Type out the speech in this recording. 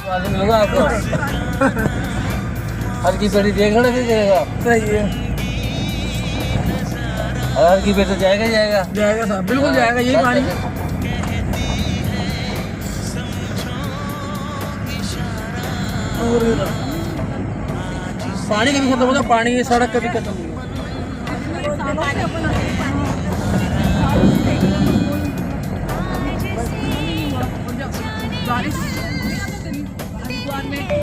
आदमी होगा आपको हर की पेटी देखना नहीं जाएगा। सही है, हर की पेटी तो जाएगा जाएगा जाएगा साहब, बिल्कुल जाएगा। यही पानी और पानी कभी खत्म होगा, पानी सड़क कभी खत्म नहीं होगा।